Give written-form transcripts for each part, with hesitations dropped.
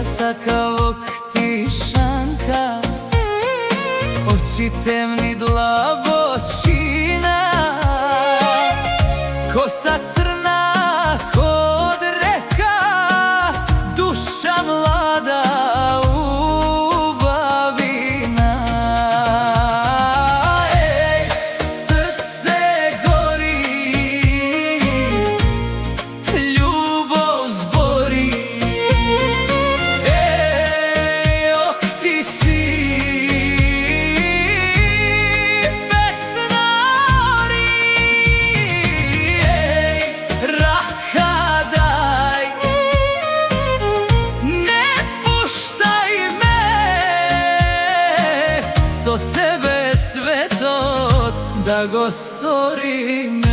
Rasa kao ktišanka, oči temni dlabočina, kosa crna kod reka, duša mlada ubavina. Ej, srce gori, ljubav zbori. Ej, ok ti si besnari. Ej, raha daj, ne puštaj me, so tebe svetot da go storim.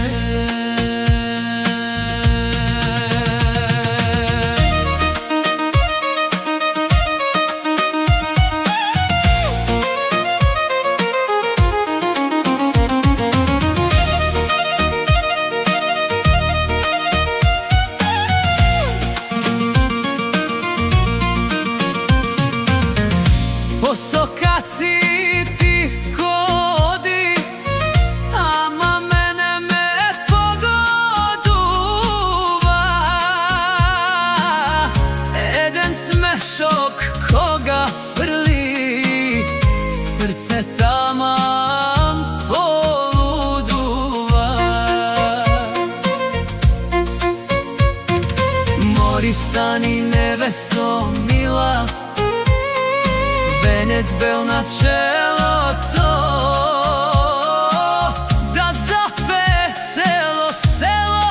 Posokaciji ti vkodi, ama mene me pogoduva. Eden smešok koga frli, srce tamam poluduva. Mori stani nevesto mila, venec bel na čelo to, da zape celo selo,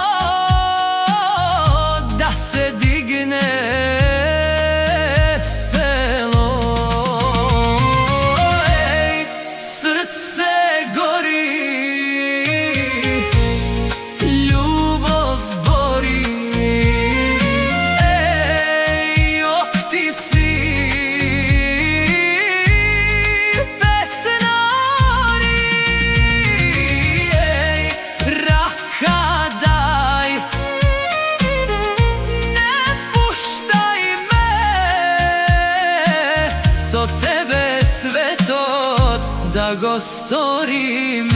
da se digne selo. Ej, srce gori, ljubav zbori. Ej, ok ti si so tebe svetot da go storim.